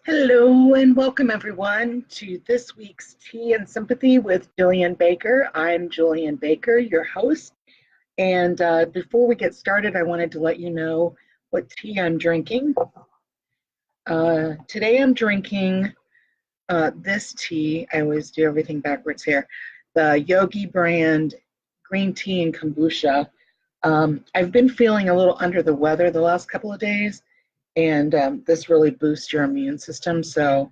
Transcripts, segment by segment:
Hello and welcome everyone to this week's Tea and Sympathy with Gillian-Baker. I'm Gillian-Baker, your host. And before we get started, I wanted to let you know what tea I'm drinking. Today I'm drinking this tea. I always do everything backwards here. The Yogi brand green tea and kombucha. I've been feeling a little under the weather the last couple of days, and this really boosts your immune system. So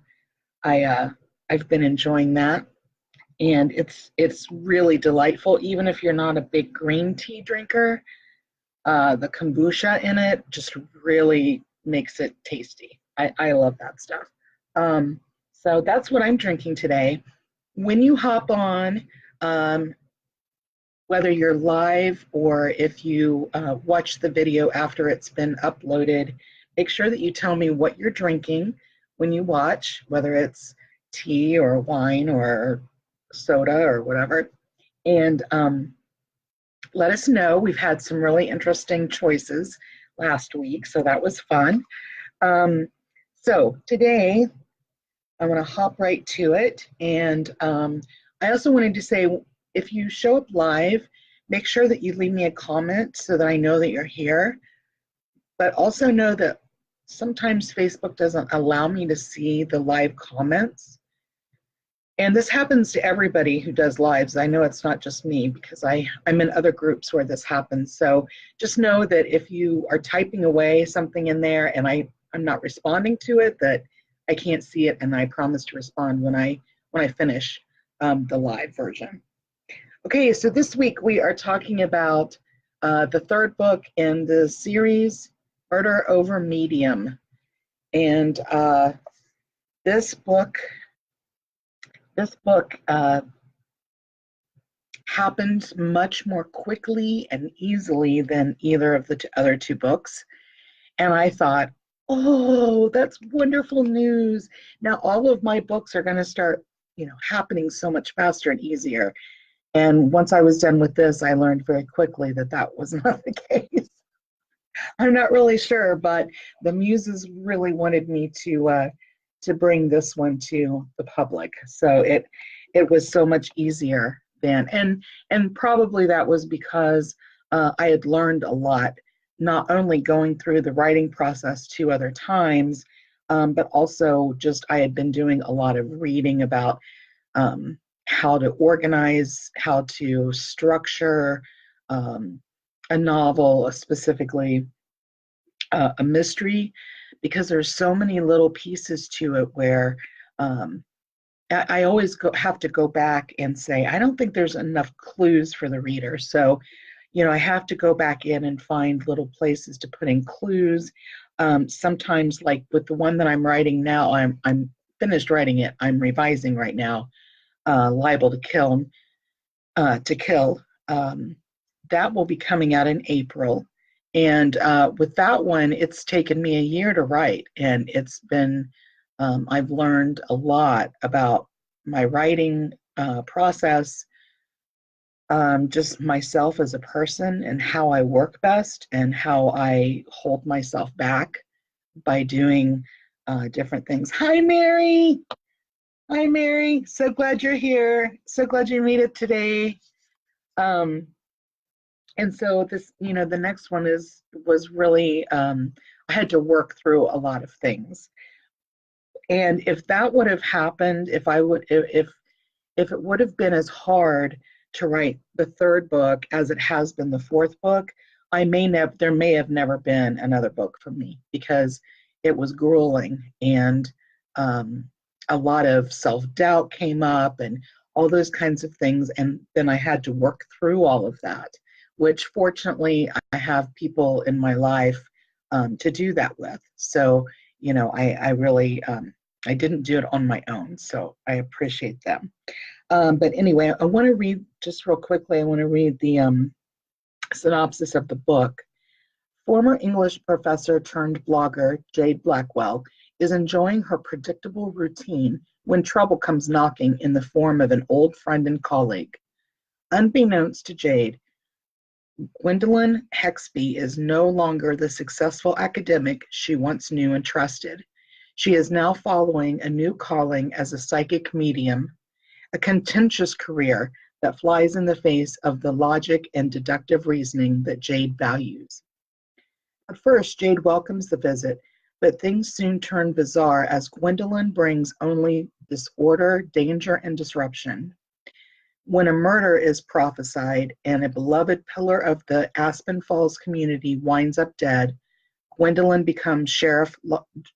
I've been enjoying that, and it's really delightful. Even if you're not a big green tea drinker, the kombucha in it just really makes it tasty. I love that stuff. So that's what I'm drinking today. When you hop on, whether you're live or if you watch the video after it's been uploaded, make sure that you tell me what you're drinking when you watch, whether it's tea or wine or soda or whatever. And let us know. We've had some really interesting choices last week, so that was fun. So today, I'm going to hop right to it. And I also wanted to say, if you show up live, make sure that you leave me a comment so that I know that you're here. But also know that sometimes Facebook doesn't allow me to see the live comments. And this happens to everybody who does lives. I know it's not just me because I'm in other groups where this happens. So just know that if you are typing away something in there and I'm not responding to it, that I can't see it, and I promise to respond when I finish the live version. Okay, so this week we are talking about the third book in the series, Murder Over Medium. And this book happened much more quickly and easily than either of the other two books. And I thought, oh, that's wonderful news. Now all of my books are going to start, happening so much faster and easier. And once I was done with this, I learned very quickly that that was not the case. I'm not really sure, but the muses really wanted me to bring this one to the public. So it was so much easier then, and probably that was because I had learned a lot, not only going through the writing process two other times, but also just I had been doing a lot of reading about how to organize, how to structure a novel, specifically a mystery, because there's so many little pieces to it where I always have to go back and say, I don't think there's enough clues for the reader. So, I have to go back in and find little places to put in clues. Sometimes, like with the one that I'm writing now, I'm finished writing it. I'm revising right now, Liable to Kill. That will be coming out in April. And with that one, it's taken me a year to write. And it's been, I've learned a lot about my writing process, just myself as a person and how I work best and how I hold myself back by doing different things. Hi, Mary. Hi, Mary. So glad you're here. So glad you made it today. And so this, the next one was really, I had to work through a lot of things. And if that would have happened, if it would have been as hard to write the third book as it has been the fourth book, there may have never been another book for me, because it was grueling, and a lot of self-doubt came up and all those kinds of things. And then I had to work through all of that, which fortunately I have people in my life to do that with. So, I really, I didn't do it on my own, so I appreciate them. But anyway, I want to read, just real quickly, I want to read the synopsis of the book. Former English professor turned blogger Jade Blackwell is enjoying her predictable routine when trouble comes knocking in the form of an old friend and colleague. Unbeknownst to Jade, Gwendolyn Hexby is no longer the successful academic she once knew and trusted. She is now following a new calling as a psychic medium, a contentious career that flies in the face of the logic and deductive reasoning that Jade values. At first, Jade welcomes the visit, but things soon turn bizarre as Gwendolyn brings only disorder, danger, and disruption. When a murder is prophesied and a beloved pillar of the Aspen Falls community winds up dead, Gwendolyn becomes Sheriff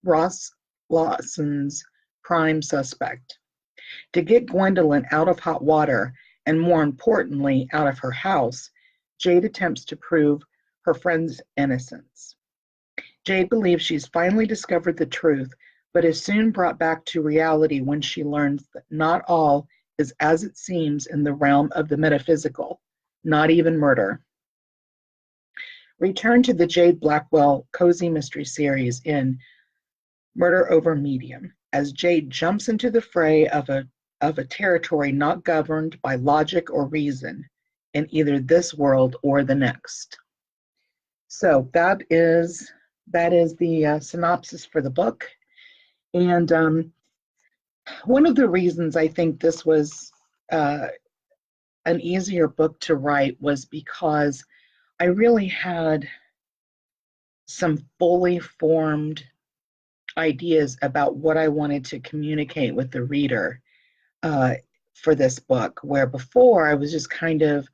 Ross Lawson's prime suspect. To get Gwendolyn out of hot water, and more importantly, out of her house, Jade attempts to prove her friend's innocence. Jade believes she's finally discovered the truth, but is soon brought back to reality when she learns that not all is as it seems in the realm of the metaphysical, not even murder. Return to the Jade Blackwell Cozy Mystery Series in Murder Over Medium, as Jade jumps into the fray of a territory not governed by logic or reason in either this world or the next. So that is the synopsis for the book. And one of the reasons I think this was an easier book to write was because I really had some fully formed ideas about what I wanted to communicate with the reader for this book, where before I was just kind of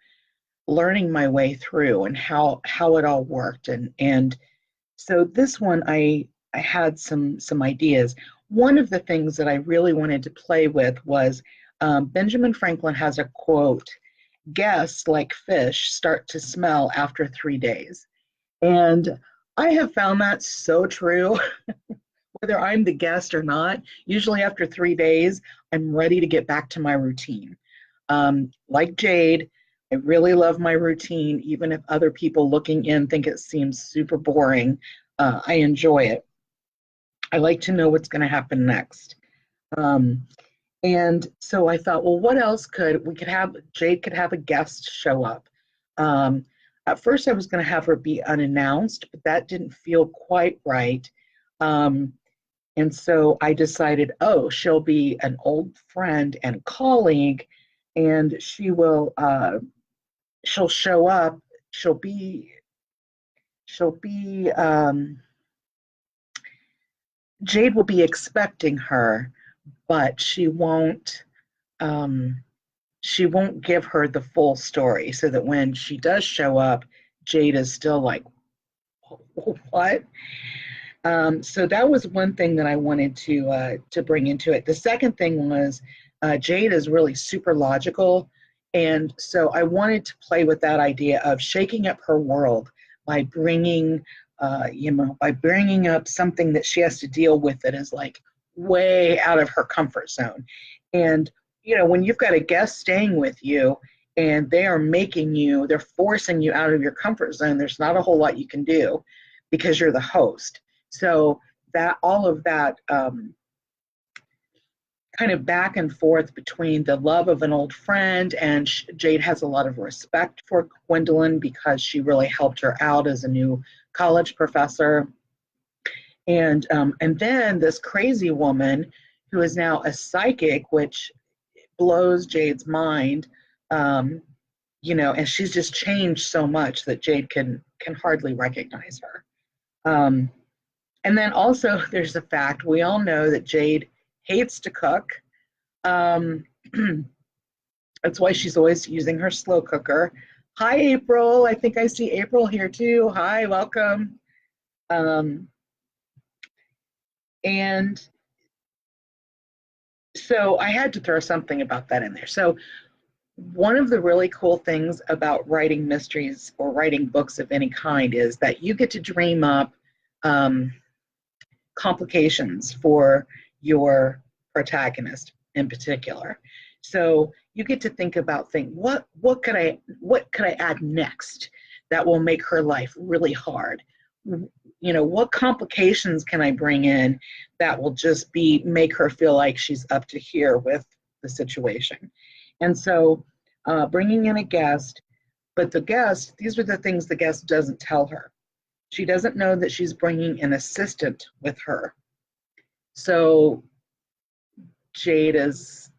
learning my way through and how it all worked. And so this one, I had some ideas. One of the things that I really wanted to play with was Benjamin Franklin has a quote, "Guests, like fish, start to smell after 3 days." And I have found that so true. Whether I'm the guest or not, usually after 3 days, I'm ready to get back to my routine. Like Jade, I really love my routine, even if other people looking in think it seems super boring. I enjoy it. I like to know what's going to happen next. And so I thought, well, what else Jade could have a guest show up. At first I was going to have her be unannounced, but that didn't feel quite right. And so I decided, she'll be an old friend and colleague, and she'll show up. Jade will be expecting her, but she won't give her the full story, so that when she does show up, Jade is still like, what? So that was one thing that I wanted to bring into it. The second thing was Jade is really super logical, and so I wanted to play with that idea of shaking up her world by bringing up something that she has to deal with that is like way out of her comfort zone. And when you've got a guest staying with you and they're forcing you out of your comfort zone, there's not a whole lot you can do because you're the host. So that all of that kind of back and forth between the love of an old friend, and Jade has a lot of respect for Gwendolyn because she really helped her out as a new college professor. And then this crazy woman who is now a psychic, which blows Jade's mind, and she's just changed so much that Jade can hardly recognize her. And then also there's the fact we all know that Jade hates to cook. That's why she's always using her slow cooker. Hi, April. I think I see April here too. Hi, welcome. And so I had to throw something about that in there. So one of the really cool things about writing mysteries or writing books of any kind is that you get to dream up complications for your protagonist in particular. So you get to think about what could I add next that will make her life really hard? What complications can I bring in that will just make her feel like she's up to here with the situation? And so bringing in a guest, but these are the things the guest doesn't tell her. She doesn't know that she's bringing an assistant with her. So Jade is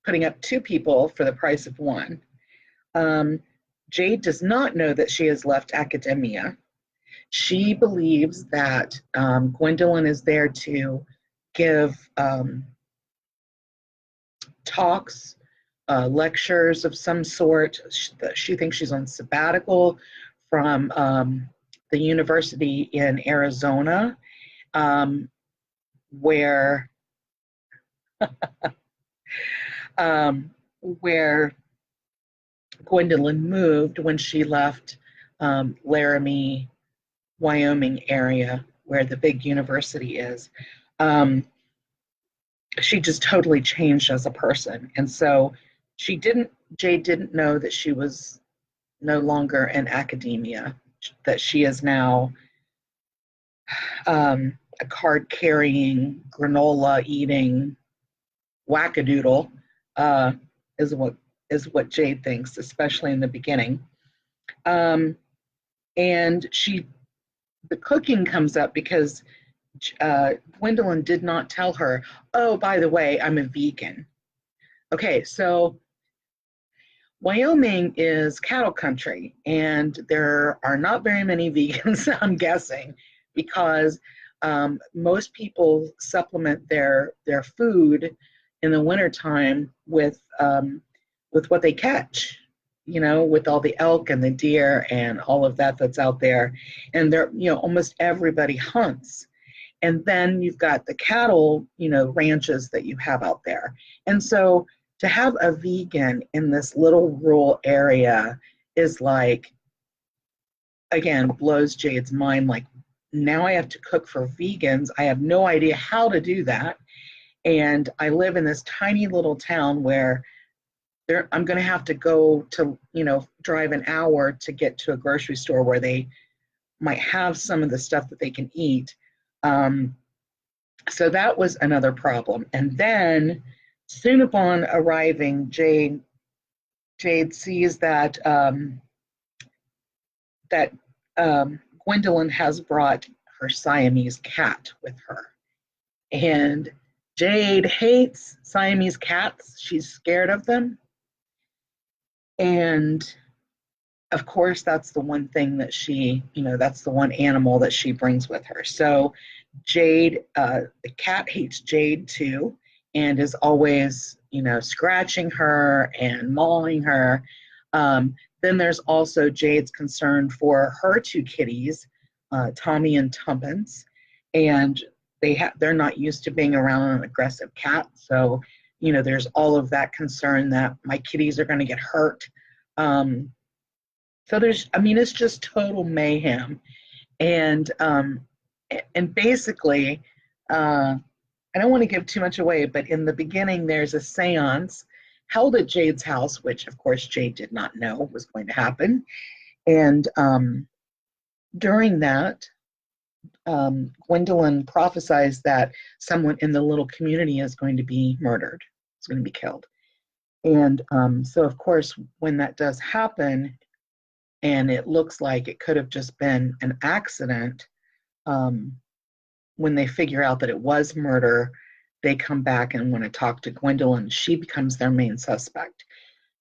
putting up two people for the price of one. Um, Jade does not know that she has left academia. She believes that Gwendolyn is there to give talks, lectures of some sort. She thinks she's on sabbatical from the university in Arizona, um, where where Gwendolyn moved when she left Laramie, Wyoming area, where the big university is. Um, she just totally changed as a person, and so Jade didn't know that she was no longer in academia, that she is now a card carrying, granola eating wackadoodle, uh, is what Jade thinks, especially in the beginning. Um, and the cooking comes up because Gwendolyn did not tell her, oh, by the way, I'm a vegan. Okay, so Wyoming is cattle country, and there are not very many vegans, I'm guessing, because most people supplement their food in the wintertime with what they catch, with all the elk and the deer and all of that that's out there. And almost everybody hunts. And then you've got the cattle, ranches that you have out there. And so to have a vegan in this little rural area is like, again, blows Jade's mind. Like, now I have to cook for vegans. I have no idea how to do that. And I live in this tiny little town where I'm going to have to go to, drive an hour to get to a grocery store where they might have some of the stuff that they can eat. So that was another problem. And then soon upon arriving, Jade sees that Gwendolyn has brought her Siamese cat with her. And Jade hates Siamese cats. She's scared of them. And of course, that's the one thing that that's the one animal that she brings with her. So Jade, the cat hates Jade too, and is always, scratching her and mauling her. Then there's also Jade's concern for her two kitties, Tommy and Tuppence, and they're not used to being around an aggressive cat. So, there's all of that concern that my kitties are going to get hurt. So it's just total mayhem. And basically, I don't want to give too much away, but in the beginning, there's a seance held at Jade's house, which of course Jade did not know was going to happen. And during that, Gwendolyn prophesies that someone in the little community is going to be murdered, is going to be killed. And so, of course, when that does happen, and it looks like it could have just been an accident, when they figure out that it was murder, they come back and want to talk to Gwendolyn. She becomes their main suspect.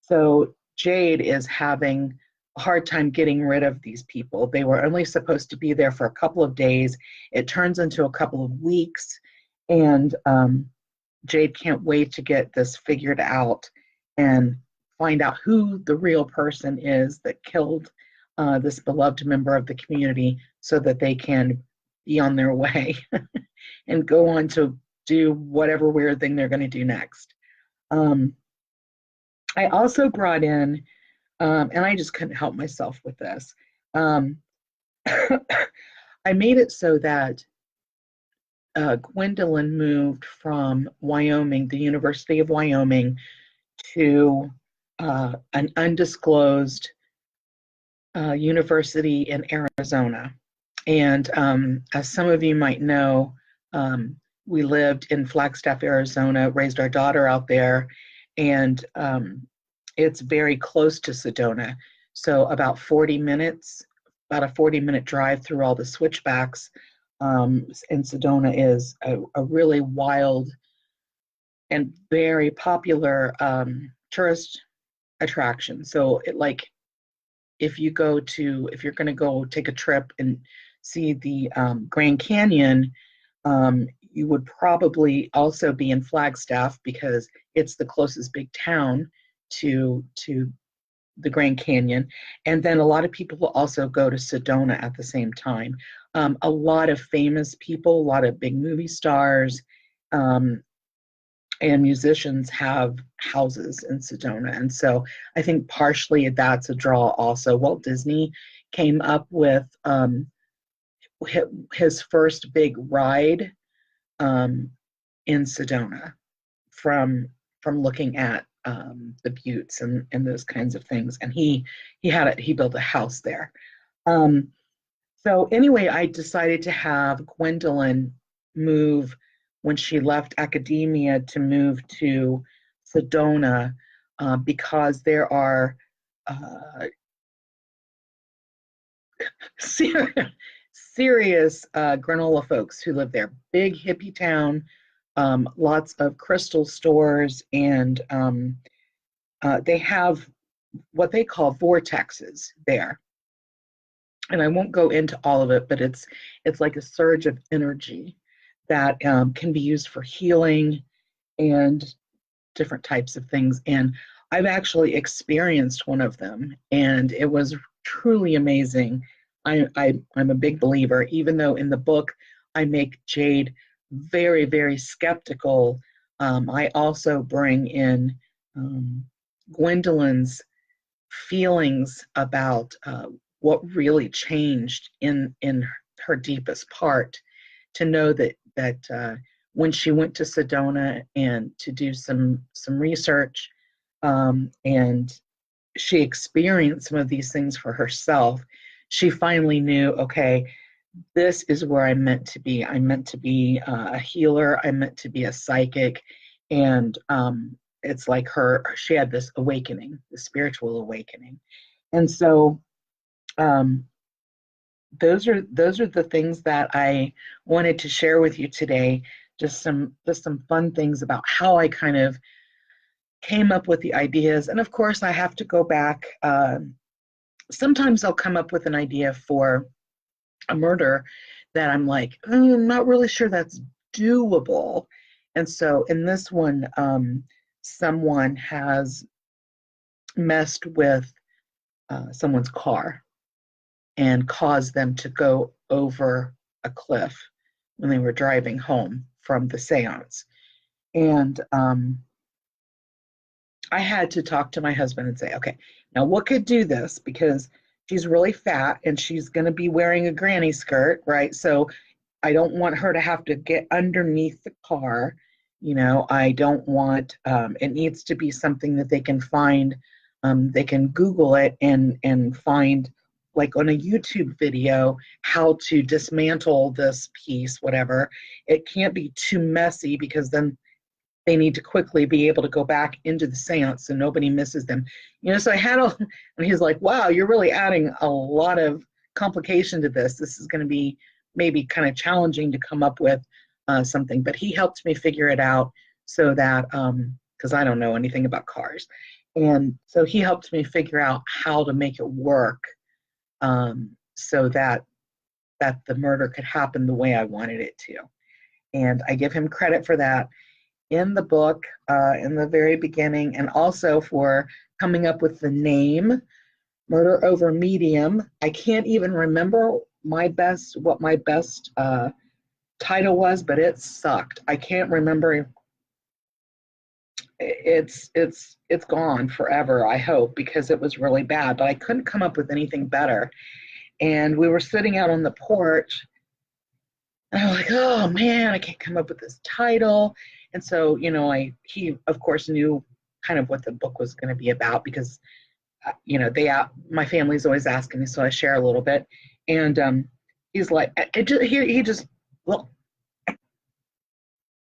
So Jade is having a hard time getting rid of these people. They were only supposed to be there for a couple of days. It turns into a couple of weeks, and Jade can't wait to get this figured out and find out who the real person is that killed this beloved member of the community, so that they can be on their way and go on to do whatever weird thing they're going to do next. I also brought in, and I just couldn't help myself with this, I made it so that Gwendolyn moved from Wyoming, the University of Wyoming, to an undisclosed university in Arizona. And as some of you might know, we lived in Flagstaff, Arizona, raised our daughter out there, and it's very close to Sedona. So about a 40-minute drive through all the switchbacks And Sedona is a really wild and very popular tourist attraction. So it like if you're going to go take a trip and see the Grand Canyon, you would probably also be in Flagstaff because it's the closest big town to the Grand Canyon. And then a lot of people will also go to Sedona at the same time. A lot of famous people, a lot of big movie stars, um, and musicians have houses in Sedona. And so I think partially that's a draw also. Walt Disney came up with his first big ride um, in Sedona from looking at the buttes and those kinds of things. And he built a house there. Um, so anyway, I decided to have Gwendolyn move when she left academia to move to Sedona because there are uh, serious granola folks who live there. Big hippie town, lots of crystal stores, and they have what they call vortexes there. And I won't go into all of it, but it's like a surge of energy that can be used for healing and different types of things. And I've actually experienced one of them, and it was truly amazing. I'm a big believer, even though in the book I make Jade very, very skeptical. I also bring in Gwendolyn's feelings about what really changed in her deepest part, to know that when she went to Sedona and to do some research, and she experienced some of these things for herself, she finally knew, okay, this is where I'm meant to be. I'm meant to be a healer. I'm meant to be a psychic. And it's like she had this awakening, the spiritual awakening. And so um, those are the things that I wanted to share with you today. Just some fun things about how I kind of came up with the ideas. And of course, I have to go back. Sometimes I'll come up with an idea for a murder that I'm like, I'm not really sure that's doable. And so in this one, someone has messed with someone's car and caused them to go over a cliff when they were driving home from the seance. And I had to talk to my husband and say, okay, now what could do this? Because she's really fat and she's going to be wearing a granny skirt, right? So I don't want her to have to get underneath the car. I don't want, it needs to be something that they can find. They can Google it and find, like on a YouTube video, how to dismantle this piece, whatever. It can't be too messy because then they need to quickly be able to go back into the seance so nobody misses them. So I had and he's like, wow, you're really adding a lot of complication to this. This is going to be maybe kind of challenging to come up with something, but he helped me figure it out so that, because I don't know anything about cars. And so he helped me figure out how to make it work so that the murder could happen the way I wanted it to. And I give him credit for that in the book, in the very beginning, and also for coming up with the name, Murder Over Medium. I can't even remember what my best title was, but it sucked. I can't remember. It's gone forever, I hope, because it was really bad, but I couldn't come up with anything better. And we were sitting out on the porch, and I was like, oh man, I can't come up with this title. And so, he of course knew kind of what the book was going to be about because, my family's always asking me, so I share a little bit. And he's like, he just, well,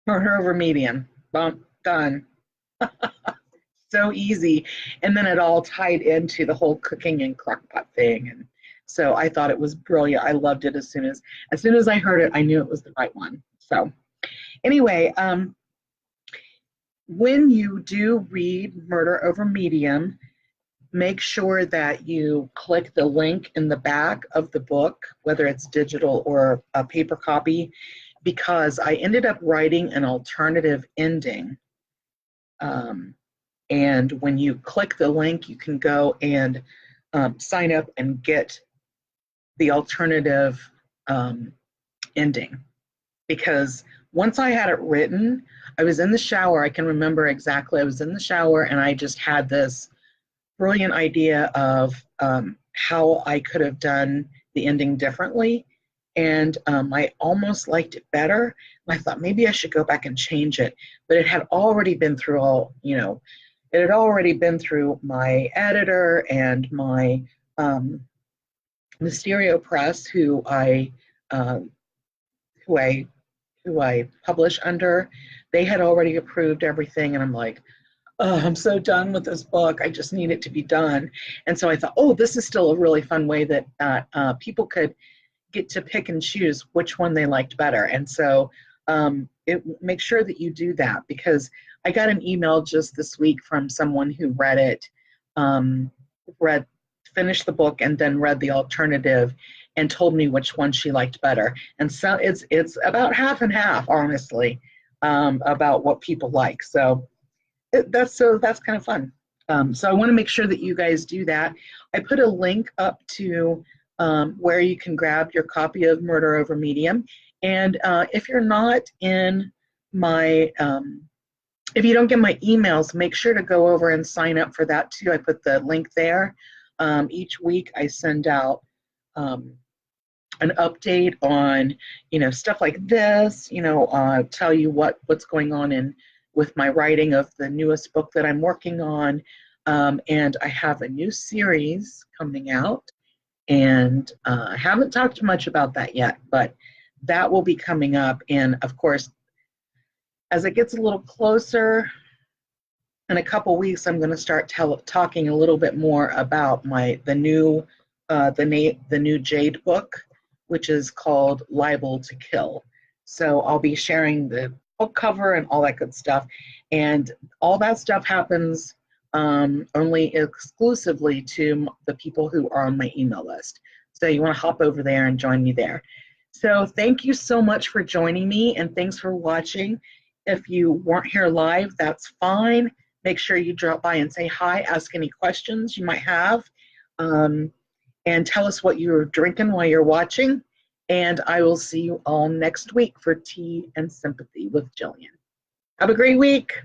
Murder Over Medium, bump, done. So easy. And then it all tied into the whole cooking and crockpot thing. And So I thought it was brilliant. I loved it as soon as I heard it, I knew it was the right one. So anyway, when you do read Murder Over Medium, make sure that you click the link in the back of the book, whether it's digital or a paper copy, because I ended up writing an alternative ending. And when you click the link, you can go and sign up and get the alternative ending. Because once I had it written, I was in the shower. I can remember exactly. I was in the shower and I just had this brilliant idea of how I could have done the ending differently. And I almost liked it better. And I thought maybe I should go back and change it. But it had already been through it had already been through my editor and my Mysterio Press, who uh, who I who I publish under. They had already approved everything, and I'm like, oh, I'm so done with this book. I just need it to be done. And so I thought, oh, this is still a really fun way that people could get to pick and choose which one they liked better. And so make sure that you do that, because I got an email just this week from someone who read it, finished the book and then read the alternative and told me which one she liked better. And so it's about half and half, honestly, about what people like. So that's kind of fun. So I want to make sure that you guys do that. I put a link up to where you can grab your copy of Murder Over Medium. And if you're not in my, if you don't get my emails, make sure to go over and sign up for that too. I put the link there. Each week I send out an update on, stuff like this, tell you what's going on with my writing of the newest book that I'm working on. And I have a new series coming out, and I haven't talked much about that yet, but that will be coming up. And of course, as it gets a little closer, in a couple weeks, I'm going to start talking a little bit more about the new Jade book, which is called Liable to Kill. So I'll be sharing the book cover and all that good stuff. And all that stuff happens only exclusively to the people who are on my email list. So you want to hop over there and join me there. So thank you so much for joining me, and thanks for watching. If you weren't here live, that's fine. Make sure you drop by and say hi, ask any questions you might have, and tell us what you're drinking while you're watching. And I will see you all next week for Tea and Sympathy with Jillian. Have a great week.